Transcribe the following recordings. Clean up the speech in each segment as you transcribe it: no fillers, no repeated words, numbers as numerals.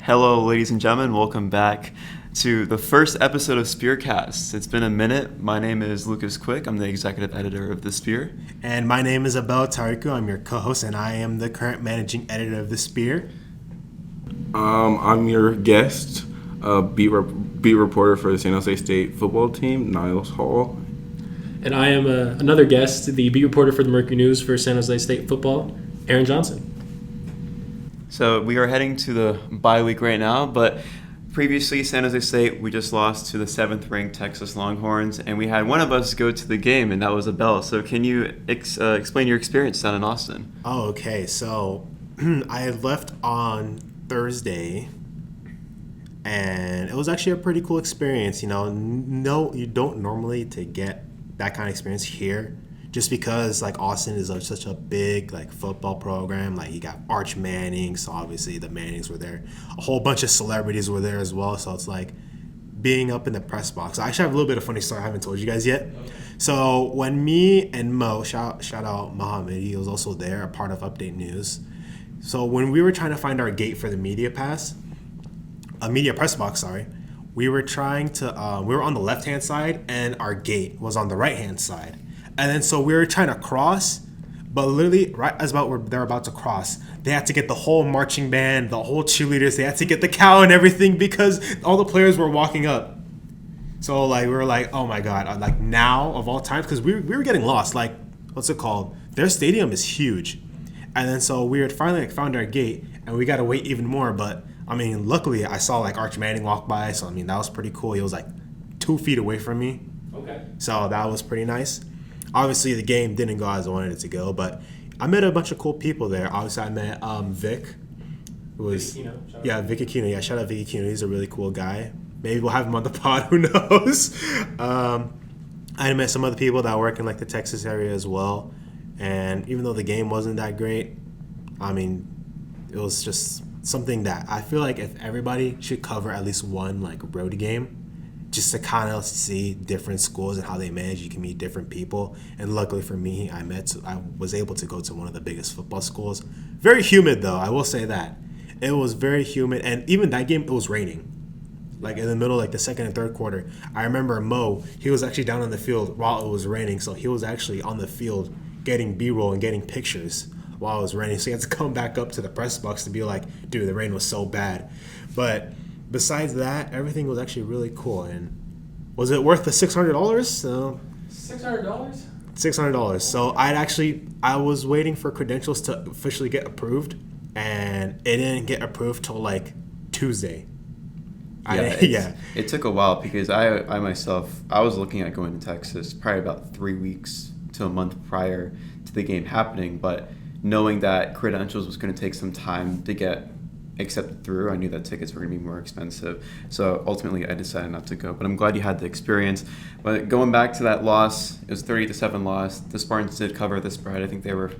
Hello, ladies and gentlemen. Welcome back to the first episode of Spearcast. It's been a minute. My name is Lucas Quick. I'm the executive editor of The Spear. And my name is Abel Tariku. I'm your co-host, and I am the current managing editor of The Spear. I'm your guest, beat reporter for the San Jose State football team, Niles Hall. And I am another guest, the beat reporter for the Mercury News for San Jose State football, Aaron Johnson. So we are heading to the bye week right now, but previously San Jose State, we just lost to the 7th-ranked Texas Longhorns, and we had one of us go to the game, and that was Abel. So can you explain your experience down in Austin? Oh, okay. So I had left on Thursday, and it was actually a pretty cool experience. No, you don't normally to get that kind of experience here, just because Austin is such a big football program. You got Arch Manning, so obviously the Mannings were there. A whole bunch of celebrities were there as well. So it's being up in the press box. I actually have a little bit of funny story I haven't told you guys yet. So when me and Mo, shout out Mohammed, he was also there, a part of Update News. So when we were trying to find our gate for the media press box, we were trying to, we were on the left-hand side, and our gate was on the right-hand side. And then so we were trying to cross, but literally right as they're about to cross, they had to get the whole marching band, the whole cheerleaders, they had to get the cow and everything because all the players were walking up. So we were oh my God, now of all times, because we were getting lost. What's it called? Their stadium is huge. And then so we had finally found our gate, and we got to wait even more. But luckily I saw Arch Manning walk by, so that was pretty cool. He was 2 feet away from me. Okay. So that was pretty nice. Obviously, the game didn't go as I wanted it to go, but I met a bunch of cool people there. Obviously, I met Vic, who was Vic Aquino. Yeah, shout out Vic Aquino. He's a really cool guy. Maybe we'll have him on the pod. Who knows? I met some other people that work in the Texas area as well. And even though the game wasn't that great, it was just something that I feel if everybody should cover at least one road game, just to kind of see different schools and how they manage. You can meet different people. And luckily for me, I was able to go to one of the biggest football schools. Very humid, though. I will say that. It was very humid. And even that game, it was raining. In the middle, the second and third quarter. I remember Mo, he was actually down on the field while it was raining. So he was actually on the field getting B-roll and getting pictures while it was raining. So he had to come back up to the press box to be dude, the rain was so bad. But besides that, everything was actually really cool. And was it worth the $600? So $600? $600. So I was waiting for credentials to officially get approved, and it didn't get approved till Tuesday. It took a while because I myself, I was looking at going to Texas probably about 3 weeks to a month prior to the game happening, but knowing that credentials was going to take some time to get accepted through, I knew that tickets were going to be more expensive. So ultimately, I decided not to go. But I'm glad you had the experience. But going back to that loss, it was 30-7 loss. The Spartans did cover the spread. I think they were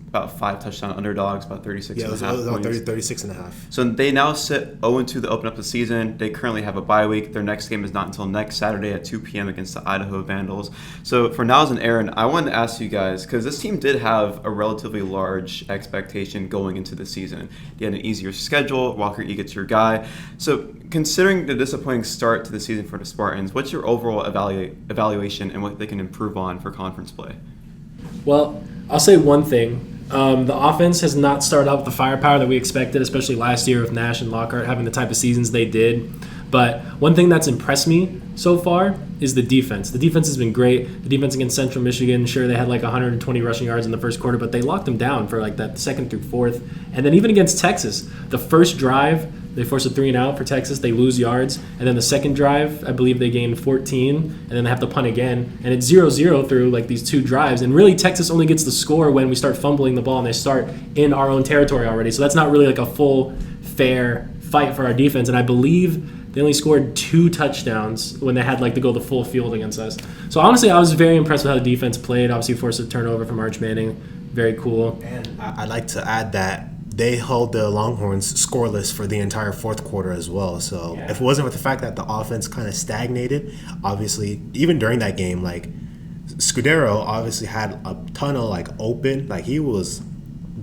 about 5 touchdown underdogs, about 36 and a half points. Yeah, it was about 36 and a half. So they now sit 0-2 to open up the season. They currently have a bye week. Their next game is not until next Saturday at 2 p.m. against the Idaho Vandals. So for Niles and Aaron, I wanted to ask you guys, because this team did have a relatively large expectation going into the season. They had an easier schedule. Walker Eagle's your guy. So considering the disappointing start to the season for the Spartans, what's your overall evaluation and what they can improve on for conference play? Well, I'll say one thing. The offense has not started out with the firepower that we expected, especially last year with Nash and Lockhart having the type of seasons they did. But one thing that's impressed me so far is the defense. The defense has been great. The defense against Central Michigan, sure, they had 120 rushing yards in the first quarter, but they locked them down for that second through fourth. And then even against Texas, the first drive, they force a 3-and-out for Texas. They lose yards. And then the second drive, I believe they gained 14, and then they have to punt again. And it's 0-0 through these 2 drives. And really, Texas only gets the score when we start fumbling the ball and they start in our own territory already. So that's not really a full, fair fight for our defense. And I believe they only scored 2 touchdowns when they had to go the full field against us. So honestly, I was very impressed with how the defense played. Obviously, forced a turnover from Arch Manning. Very cool. And I'd like to add that they held the Longhorns scoreless for the entire fourth quarter as well. So if it wasn't for the fact that the offense kind of stagnated, obviously, even during that game, Scudero obviously had a ton of open, he was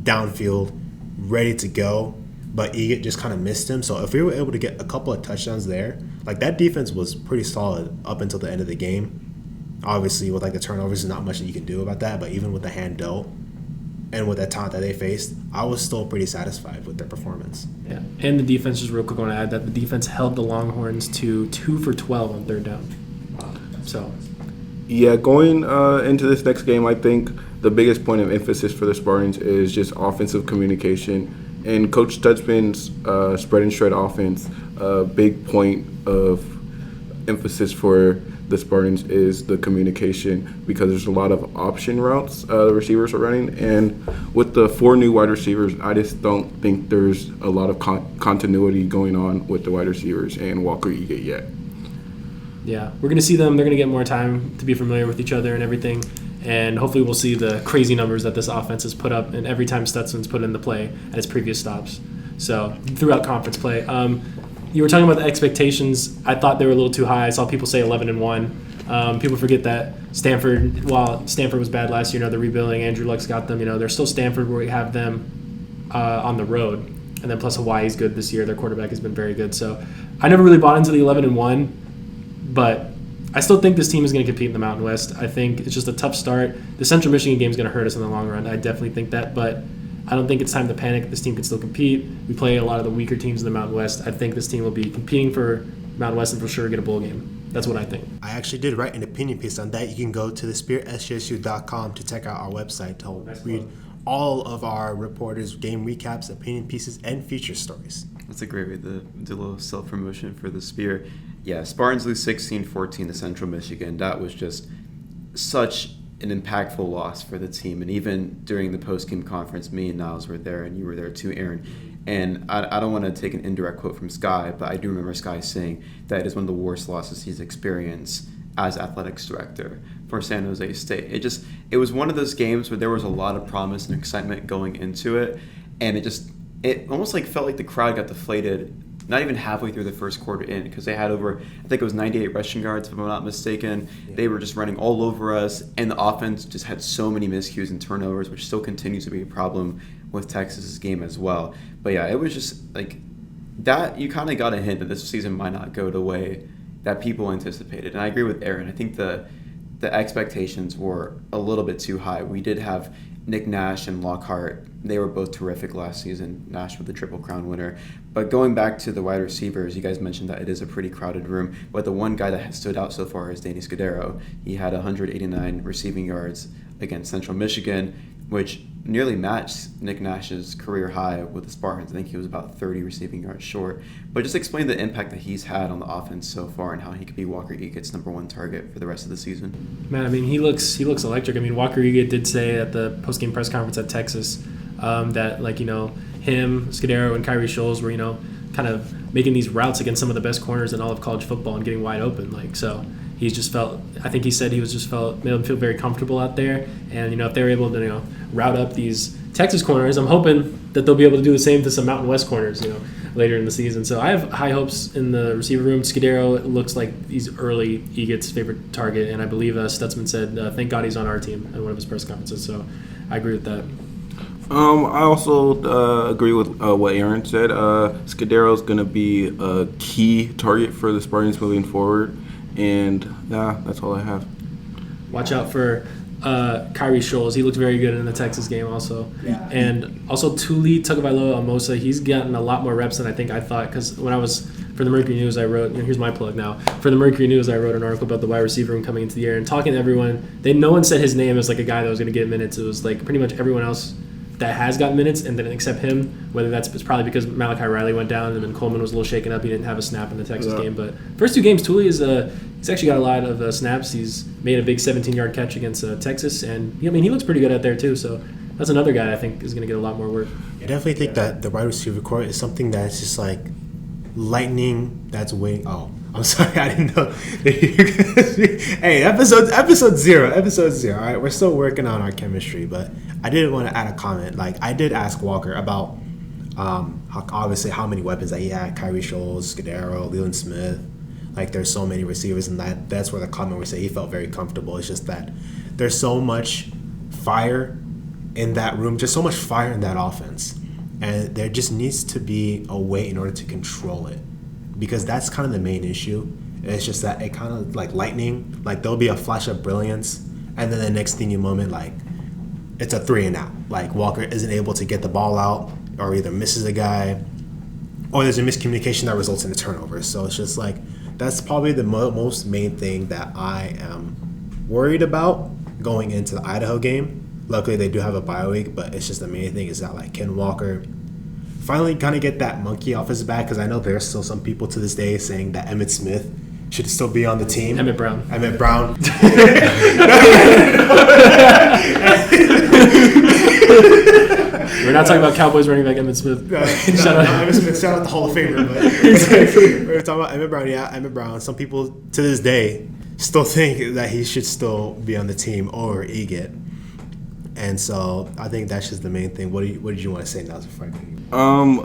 downfield, ready to go. but Egan just kind of missed him. So if we were able to get a couple of touchdowns there, like that defense was pretty solid up until the end of the game. Obviously, with like the turnovers, there's not much that you can do about that. But even with the hand dealt and with that talent that they faced, I was still pretty satisfied with their performance. Yeah, and the defense, just real quick, I want to add that the defense held the Longhorns to 2 for 12 on third down. So, yeah, going into this next game, I think the biggest point of emphasis for the Spartans is just offensive communication. And Coach Stutzman's spread and shred offense, a big point of emphasis for the Spartans is the communication, because there's a lot of option routes the receivers are running. And with the 4 new wide receivers, I just don't think there's a lot of continuity going on with the wide receivers and Walker Egan yet. Yeah, we're going to see them. They're going to get more time to be familiar with each other and everything. And hopefully we'll see the crazy numbers that this offense has put up and every time Stutzman's put into play at his previous stops. So throughout conference play. You were talking about the expectations. I thought they were a little too high. I saw people say 11-1. People forget that Stanford, while Stanford was bad last year, they're rebuilding. Andrew Luck's got them. They're still Stanford, where we have them on the road. And then plus Hawaii's good this year. Their quarterback has been very good. So I never really bought into the 11-1, but I still think this team is going to compete in the Mountain West. I think it's just a tough start. The Central Michigan game is going to hurt us in the long run. I definitely think that, but I don't think it's time to panic. This team can still compete. We play a lot of the weaker teams in the Mountain West. I think this team will be competing for Mountain West and for sure get a bowl game. That's what I think. I actually did write an opinion piece on that. You can go to thespearsjsu.com to check out our website to read all of our reporters' game recaps, opinion pieces, and feature stories. That's a great way to do a little self-promotion for the Spear. Yeah, Spartans lose 16-14 to Central Michigan. That was just such an impactful loss for the team. And even during the post-game conference, me and Niles were there, and you were there too, Aaron. And I don't want to take an indirect quote from Sky, but I do remember Sky saying that it is one of the worst losses he's experienced as athletics director for San Jose State. It was one of those games where there was a lot of promise and excitement going into it, and it almost felt like the crowd got deflated not even halfway through the first quarter in, because they had over, I think it was 98 rushing yards, if I'm not mistaken. Yeah. They were just running all over us, and the offense just had so many miscues and turnovers, which still continues to be a problem with Texas's game as well. But yeah, it was just that you kind of got a hint that this season might not go the way that people anticipated. And I agree with Aaron. I think the expectations were a little bit too high. We did have Nick Nash and Lockhart. They were both terrific last season. Nash with the Triple Crown winner. But going back to the wide receivers, you guys mentioned that it is a pretty crowded room. But the one guy that has stood out so far is Danny Scudero. He had 189 receiving yards against Central Michigan, which nearly matched Nick Nash's career high with the Spartans. I think he was about 30 receiving yards short. But just explain the impact that he's had on the offense so far and how he could be Walker Egan's =1 target for the rest of the season. Man, I mean, he looks electric. I mean, Walker Egan did say at the post-game press conference at Texas that, him, Scudero, and Kyrie Scholes were, kind of making these routes against some of the best corners in all of college football and getting wide open. So he's just felt, I think he said made him feel very comfortable out there. And, if they were able to, route up these Texas corners, I'm hoping that they'll be able to do the same to some Mountain West corners, later in the season. So I have high hopes in the receiver room. Scudero looks like he's early Egan's favorite target. And I believe Stutzman said, thank God he's on our team at one of his press conferences. So I agree with that. I also agree with what Aaron said. Scudero's going to be a key target for the Spartans moving forward. And, that's all I have. Watch out for Kyrie Scholes. He looked very good in the Texas game also. Yeah. And also Tuli Tagovailoa-Amosa, he's gotten a lot more reps than I think I thought, because when I was for the Mercury News, I wrote, here's my plug now. For the Mercury News, I wrote an article about the wide receiver room coming into the year and talking to everyone. No one said his name as a guy that was going to get minutes. It was pretty much everyone else that has gotten minutes, and then except him, whether it's probably because Malachi Riley went down and then Coleman was a little shaken up. He didn't have a snap in the Texas game. But first 2 games, Tuli he's actually got a lot of snaps. He's made a big 17-yard catch against Texas, and he looks pretty good out there too. So that's another guy I think is going to get a lot more work. I definitely think that the wide receiver core is something that's just lightning that's waiting. Oh, I'm sorry, I didn't know. Hey, episode zero. All right, we're still working on our chemistry, but I did want to add a comment. I did ask Walker about how many weapons that he had: Kyrie Scholes, Scudero, Leland Smith. There's so many receivers, and that's where the comment was saying he felt very comfortable. It's just that there's so much fire in that room, just so much fire in that offense. And there just needs to be a way in order to control it, because that's kind of the main issue. It's just that it kind of like lightning, like there'll be a flash of brilliance, and then the next thing you moment, like it's a 3 and out. Like Walker isn't able to get the ball out, or either misses a guy, or there's a miscommunication that results in a turnover. So it's just like that's probably the most main thing that I am worried about going into the Idaho game. Luckily, they do have a bye week, but it's just the main thing is that like Ken Walker finally kind of get that monkey off his back, because I know there's still some people to this day saying that Emmitt Smith should still be on the team. Emmett Brown. We're not talking about Cowboys running back Emmitt Smith. Shout out Emmitt Smith. Shout out the Hall of Famer. But we're talking about Emmett Brown. Yeah, Emmett Brown. Some people to this day still think that he should still be on the team over Egit. And so I think that's just the main thing. What did you want to say now before I continue?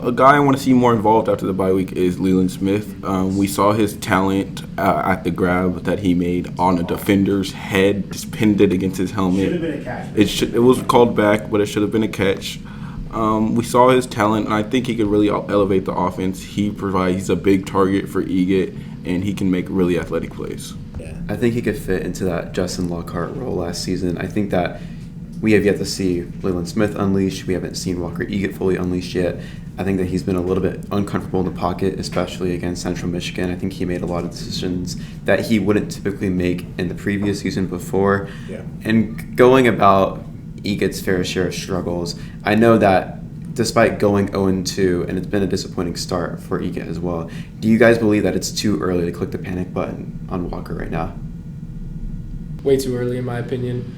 A guy I want to see more involved after the bye week is Leland Smith. We saw his talent at the grab that he made on a defender's head, just pinned it against his helmet. Should have been a catch. It was called back, but it should have been a catch. We saw his talent, and I think he could really elevate the offense. He's a big target for Egit, and he can make really athletic plays. Yeah. I think he could fit into that Justin Lockhart role last season. I think that we have yet to see Leland Smith unleashed. We haven't seen Walker Egit fully unleashed yet. I think that he's been a little bit uncomfortable in the pocket, especially against Central Michigan. I think he made a lot of decisions that he wouldn't typically make in the previous season before. Yeah. And going about Egit's fair share of struggles, I know that despite going 0-2, and it's been a disappointing start for Egit as well, do you guys believe that it's too early to click the panic button on Walker right now? Way too early, in my opinion.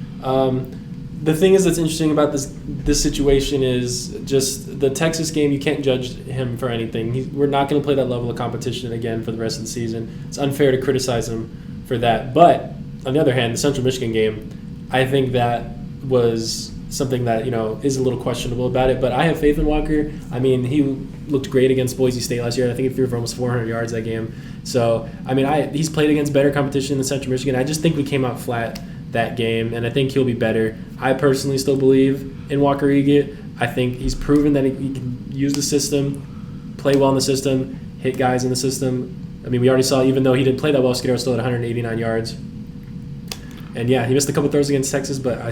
The thing is that's interesting about this situation is just the Texas game. You can't judge him for anything. We're not going to play that level of competition again for the rest of the season. It's unfair to criticize him for that. But on the other hand, the Central Michigan game, I think that was something that is a little questionable about it. But I have faith in Walker. I mean, he looked great against Boise State last year. I think he threw for almost 400 yards that game. So I mean, he's played against better competition than Central Michigan. I just think we came out flat that game, and I think he'll be better. I personally still believe in Walker Egit. I think he's proven that he can use the system, play well in the system, hit guys in the system. I mean, we already saw, even though he didn't play that well, Scudero still at 189 yards. And yeah, he missed a couple throws against Texas, but I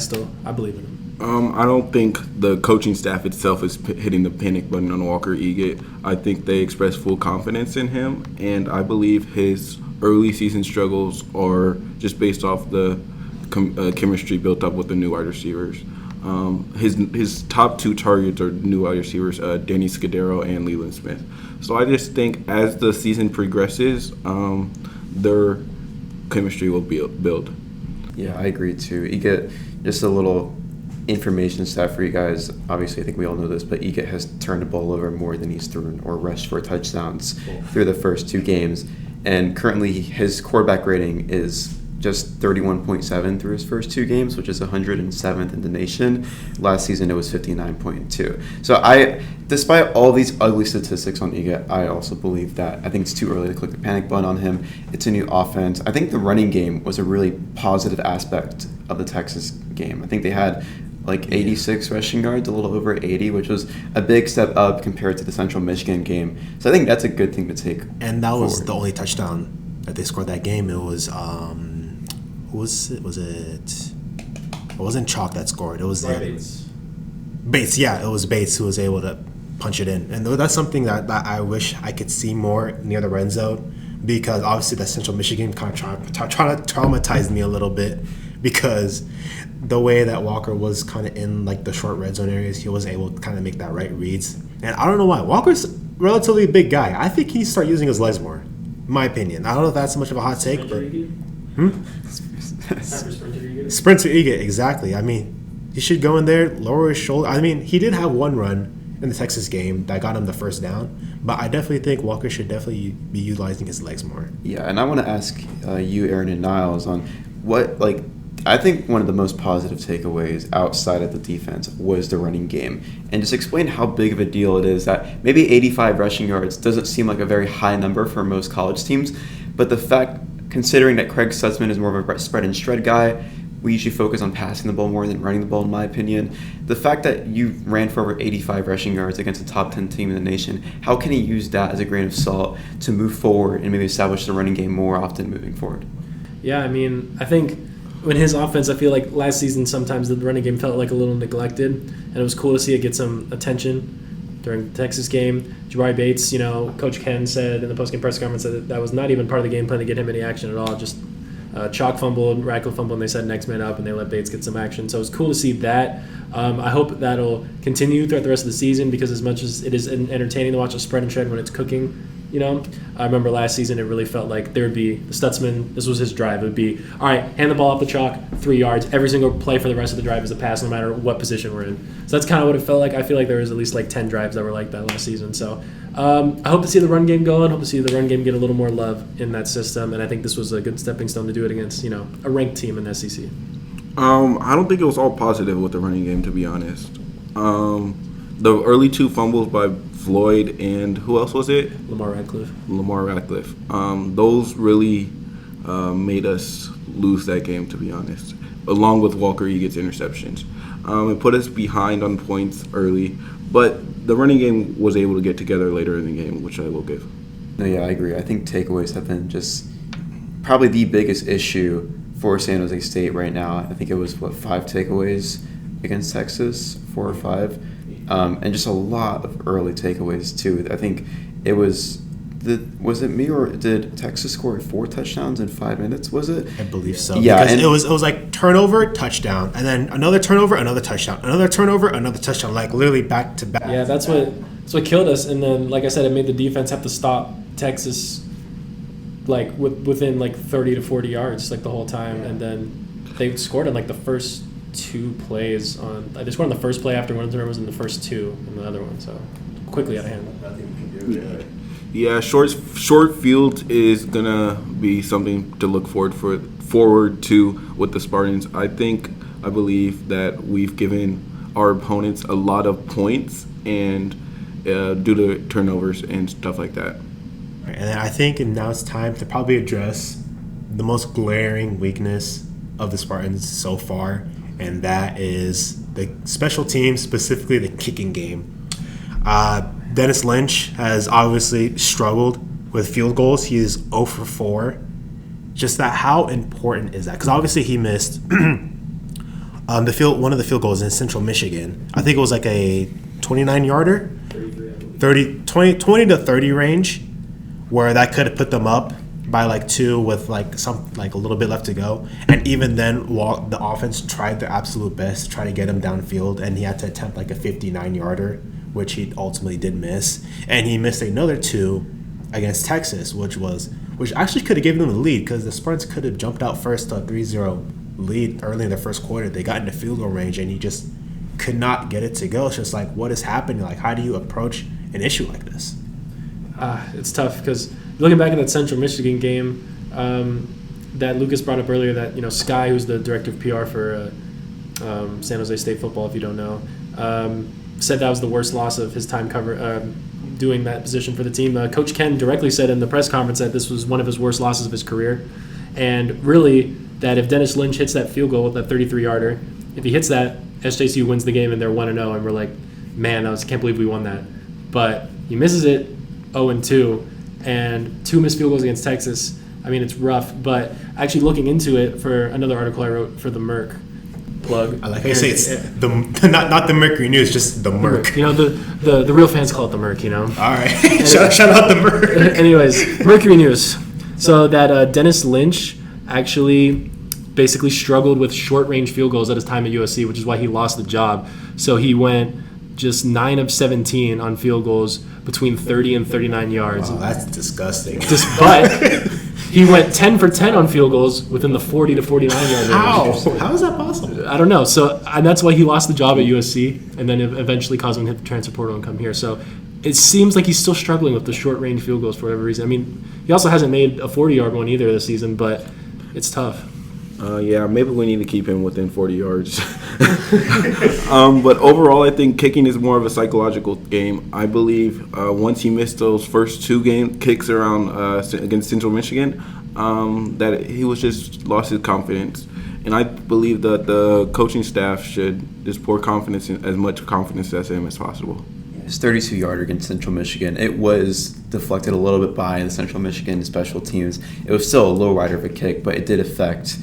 believe in him. I don't think the coaching staff itself is hitting the panic button on Walker Egit. I think they express full confidence in him, and I believe his early season struggles are just based off the chemistry built up with the new wide receivers. His top two targets are new wide receivers, Danny Scudero and Leland Smith. So I just think as the season progresses, their chemistry will build. Yeah, I agree too. Egit, just a little information stat for you guys. Obviously, I think we all know this, but Egit has turned the ball over more than he's thrown or rushed for touchdowns through the first 2 games. And currently, his quarterback rating is just 31.7 through his first 2 games, which is 107th in the nation. Last season, it was 59.2. So despite all these ugly statistics on Egit, I also believe that I think it's too early to click the panic button on him. It's a new offense. I think the running game was a really positive aspect of the Texas game. I think they had like 86 rushing yards, a little over 80, which was a big step up compared to the Central Michigan game. So I think that's a good thing to take. And that was forward. the only touchdown that they scored that game. It was who was it? It wasn't Chalk that scored. It was Bates. Yeah, it was Bates who was able to punch it in. And that's something that I wish I could see more near the red zone, because obviously that Central Michigan kind of traumatized me a little bit, because the way that Walker was kind of in like the short red zone areas, he was able to kind of make that right reads. And I don't know why. Walker's a relatively big guy. I think he needs to start using his legs more, in my opinion. I don't know if that's much of a hot take, but Sprinter Egit, exactly. I mean, he should go in there, lower his shoulder. I mean, he did have one run in the Texas game that got him the first down, but I definitely think Walker should definitely be utilizing his legs more. Yeah, and I want to ask you, Aaron and Niles, on what, I think one of the most positive takeaways outside of the defense was the running game. And just explain how big of a deal it is that maybe 85 rushing yards doesn't seem like a very high number for most college teams, but the fact, considering that Craig Stutzman is more of a spread and shred guy, we usually focus on passing the ball more than running the ball, in my opinion. The fact that you ran for over 85 rushing yards against a top 10 team in the nation, how can he use that as a grain of salt to move forward and maybe establish the running game more often moving forward? Yeah, I mean, I think when his offense, I feel like last season sometimes the running game felt like a little neglected, and it was cool to see it get some attention during the Texas game. Jabari Bates, Coach Ken said in the postgame press conference that was not even part of the game plan to get him any action at all, just Chalk fumbled, Radcliffe fumbled, and they said next man up, and they let Bates get some action. So it was cool to see that. I hope that'll continue throughout the rest of the season, because as much as it is entertaining to watch a spread and shred when it's cooking, I remember last season it really felt like there would be the Stutzman, this was his drive. It would be, all right, hand the ball off the chalk, 3 yards. Every single play for the rest of the drive is a pass, no matter what position we're in. So that's kind of what it felt like. I feel like there was at least like 10 drives that were like that last season. So I hope to see the run game going. Hope to see the run game get a little more love in that system. And I think this was a good stepping stone to do it against, a ranked team in the SEC. I don't think it was all positive with the running game, to be honest. The early 2 fumbles by Floyd and who else was it? Lamar Radcliffe. Those really made us lose that game, to be honest. Along with Walker Egan's interceptions. It put us behind on points early, but the running game was able to get together later in the game, which I will give. No, yeah, I agree. I think takeaways have been just probably the biggest issue for San Jose State right now. I think it was, 5 takeaways against Texas, 4 or 5. And just a lot of early takeaways, too. I think it was it me, or did Texas score 4 touchdowns in 5 minutes, was it? I believe so. Yeah. Because it was like turnover, touchdown, and then another turnover, another touchdown, another turnover, another touchdown, like literally back to back. Yeah, that's what killed us. And then, like I said, it made the defense have to stop Texas like within like 30 to 40 yards like the whole time. And then they scored on like the first 2 plays they scored on the first play after one turnover was in the first 2 in the other one, so quickly out of hand. Yeah, short field is gonna be something to look forward to with the Spartans. I believe that we've given our opponents a lot of points, and due to turnovers and stuff like that. And then I think now it's time to probably address the most glaring weakness of the Spartans so far, and that is the special teams, specifically the kicking game. Dennis Lynch has obviously struggled with field goals. He is 0 for 4. Just that, how important is that? Because obviously he missed one of the field goals in Central Michigan. I think it was like a 29-yarder, 20 to 30 range, where that could have put them up by like 2 with like a little bit left to go. And even then, the offense tried their absolute best to try to get him downfield, and he had to attempt like a 59-yarder, which he ultimately did miss. And he missed another 2 against Texas, which actually could have given them the lead, because the Spartans could have jumped out first to a 3-0 lead early in the first quarter. They got into field goal range, and he just could not get it to go. It's just like, what is happening? Like, how do you approach an issue like this? It's tough, because looking back at that Central Michigan game that Lucas brought up earlier, that Sky, who's the director of PR for San Jose State football, if you don't know, said that was the worst loss of his time doing that position for the team. Coach Ken directly said in the press conference that this was one of his worst losses of his career, and really that if Dennis Lynch hits that field goal with that 33-yarder, if he hits that, SJC wins the game and they're 1-0, and we're like, man, I can't believe we won that. But he misses it, 0-2, and 2 missed field goals against Texas. I mean, it's rough, but actually looking into it for another article I wrote for the Merc, plug. I like how you say it's not the Mercury News, just the Merc. The real fans call it the Merc, All right. Shout out the Merc. Anyways, Mercury News. So that Dennis Lynch actually basically struggled with short-range field goals at his time at USC, which is why he lost the job. So he went just 9 of 17 on field goals between 30 and 39 yards. Wow, that's disgusting. But he went 10 for 10 on field goals within the 40 to 49 yard range. How is that possible? I don't know. So, and that's why he lost the job at USC, and then eventually caused him to hit the transfer portal and come here. So it seems like he's still struggling with the short range field goals for whatever reason. I mean, he also hasn't made a 40-yard one either this season, but it's tough. Yeah, maybe we need to keep him within 40 yards. But overall, I think kicking is more of a psychological game. I believe once he missed those first 2 kicks around against Central Michigan, that he was just lost his confidence. And I believe that the coaching staff should just pour as much confidence as him as possible. His 32-yarder against Central Michigan, it was deflected a little bit by the Central Michigan special teams. It was still a low rider of a kick, but it did affect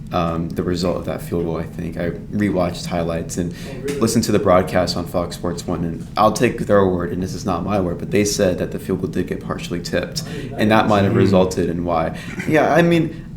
the result of that field goal, I think. I rewatched highlights and listened to the broadcast on Fox Sports 1, and I'll take their word, and this is not my word, but they said that the field goal did get partially tipped, and that might have resulted in why. Yeah, I mean,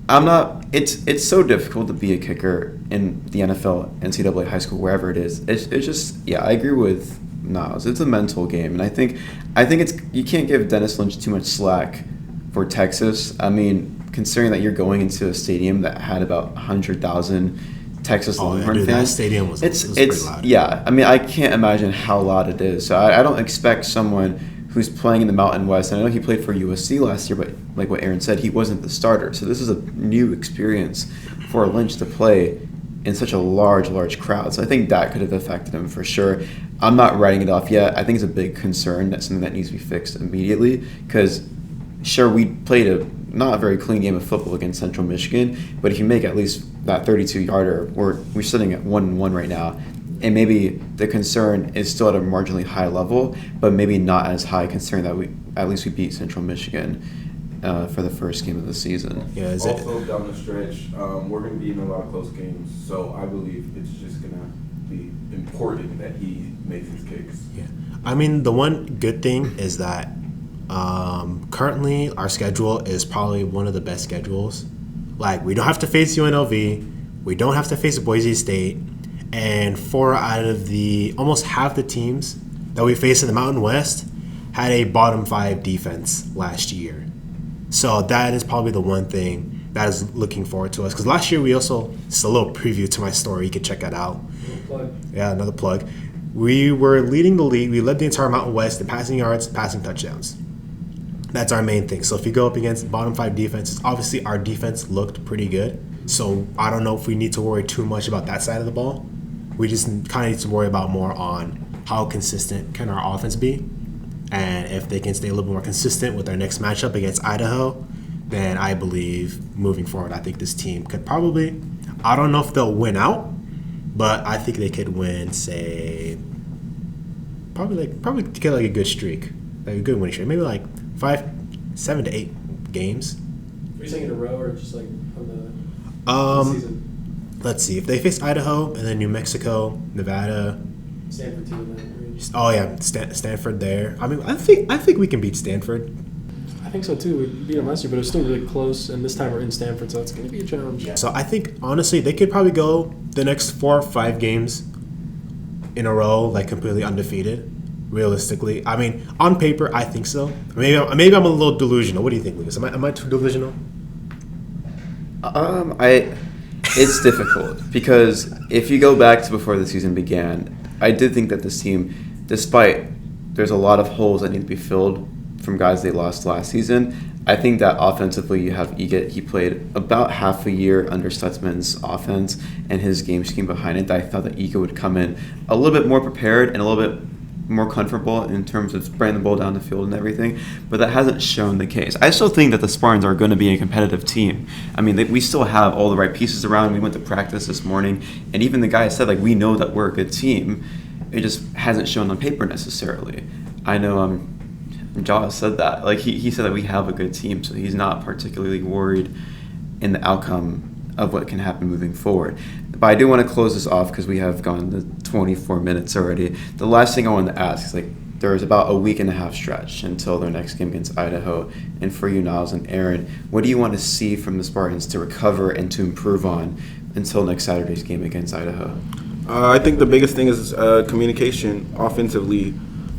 it's so difficult to be a kicker in the NFL, NCAA, high school, wherever it is. It's just, yeah, I agree with Niles. It's a mental game, and I think it's, you can't give Dennis Lynch too much slack for Texas. I mean, considering that you're going into a stadium that had about 100,000 Texas Longhorn fans. That stadium was pretty loud. Yeah, I mean, I can't imagine how loud it is. So I don't expect someone who's playing in the Mountain West, and I know he played for USC last year, but like what Aaron said, he wasn't the starter. So this is a new experience for Lynch to play in such a large crowd. So I think that could have affected him for sure. I'm not writing it off yet. I think it's a big concern. That's something that needs to be fixed immediately, because sure, we played a not a very clean game of football against Central Michigan, but if you make at least that 32-yarder, we're sitting at 1-1 right now, and maybe the concern is still at a marginally high level, but maybe not as high, considering that we beat Central Michigan for the first game of the season. Yeah, also down the stretch, we're going to be in a lot of close games, so I believe it's just going to be important that he makes his kicks. Yeah, I mean, the one good thing is that currently our schedule is probably one of the best schedules. Like, we don't have to face UNLV, we don't have to face Boise State, and 4 out of the almost half the teams that we faced in the Mountain West had a bottom 5 defense last year. So that is probably the one thing that is looking forward to us, because last year we also, just a little preview to my story, you can check that out. Yeah, another plug. We were leading the league. We led the entire Mountain West in passing yards, passing touchdowns. That's our main thing. So if you go up against bottom 5 defenses, obviously our defense looked pretty good. So I don't know if we need to worry too much about that side of the ball. We just kind of need to worry about more on how consistent can our offense be. And if they can stay a little bit more consistent with their next matchup against Idaho, then I believe moving forward, I think this team could probably, I don't know if they'll win out, but I think they could win, say, probably get like a good streak, like a good winning streak, maybe like 7 to 8 games. Are you saying in a row or just like on the season? Let's see. If they face Idaho and then New Mexico, Nevada, Stanford too. Then. Oh yeah, Stanford there. I mean, I think we can beat Stanford. I think so too. We beat them last year, but it was still really close. And this time we're in Stanford, so it's going to be a challenge. So I think honestly they could probably go the next 4 or 5 games in a row like completely undefeated. Realistically, I mean, on paper, I think so. Maybe I'm a little delusional. What do you think, Lucas? Am I too delusional? It's difficult because if you go back to before the season began, I did think that this team, despite there's a lot of holes that need to be filled from guys they lost last season, I think that offensively you have Egett. He played about half a year under Stutzman's offense and his game scheme behind it. I thought that Egett would come in a little bit more prepared and a little bit more comfortable in terms of spraying the ball down the field and everything, but that hasn't shown the case. I still think that the Spartans are going to be a competitive team. I mean, we still have all the right pieces around. We went to practice this morning, and even the guys said, like, we know that we're a good team. It just hasn't shown on paper necessarily. I know Jaws said that. Like, he said that we have a good team, so he's not particularly worried in the outcome of what can happen moving forward. But I do want to close this off because we have gone to 24 minutes already. The last thing I wanted to ask is, like, there's about a week and a half stretch until their next game against Idaho. And for you, Niles and Aaron, what do you want to see from the Spartans to recover and to improve on until next Saturday's game against Idaho? I think the biggest thing is communication offensively.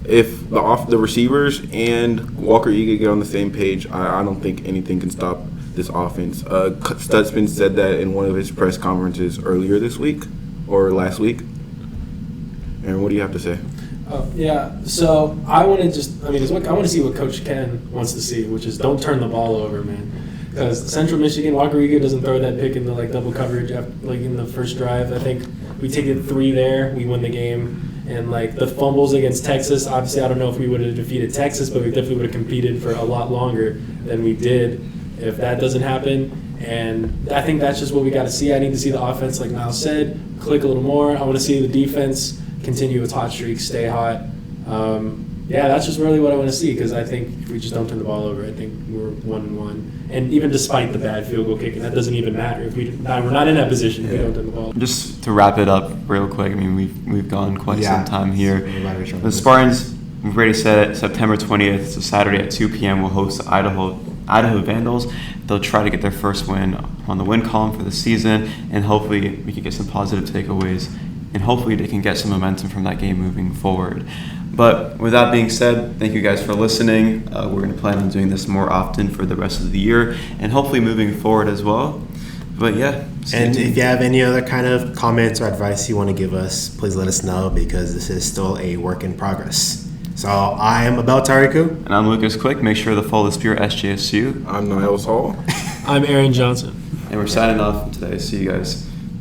If the receivers and Walker Egett get on the same page, I don't think anything can stop this offense. Stutzman said that in one of his press conferences earlier this week or last week. Aaron, what do you have to say? Yeah, so I want to see what Coach Ken wants to see, which is don't turn the ball over, man. Because Central Michigan, Walker Egett doesn't throw that pick in the double coverage in the first drive. I think we take it 3 there, we win the game. And the fumbles against Texas, obviously I don't know if we would have defeated Texas, but we definitely would have competed for a lot longer than we did if that doesn't happen. And I think that's just what we got to see. I need to see the offense, like Niall said, click a little more. I want to see the defense continue its hot streak, stay hot. Yeah, that's just really what I want to see, because I think if we just don't turn the ball over, I think we're 1-1. And even despite the bad field goal kicking, that doesn't even matter. If we're not in that position, if we don't turn the ball over. Just to wrap it up real quick, I mean, we've gone quite some time here. The Spartans, we've already said it, September 20th, so Saturday at 2 p.m. will host the Idaho Vandals. They'll try to get their first win on the win column for the season, and hopefully we can get some positive takeaways, and hopefully they can get some momentum from that game moving forward. But with that being said, thank you guys for listening. We're going to plan on doing this more often for the rest of the year, and hopefully moving forward as well. But yeah. And if you have any other kind of comments or advice you want to give us, please let us know, because this is still a work in progress. So I am Abel Tariku. And I'm Lucas Quick. Make sure to follow the Spear SJSU. I'm Niles Hall. I'm Aaron Johnson. And we're signing off today. See you guys.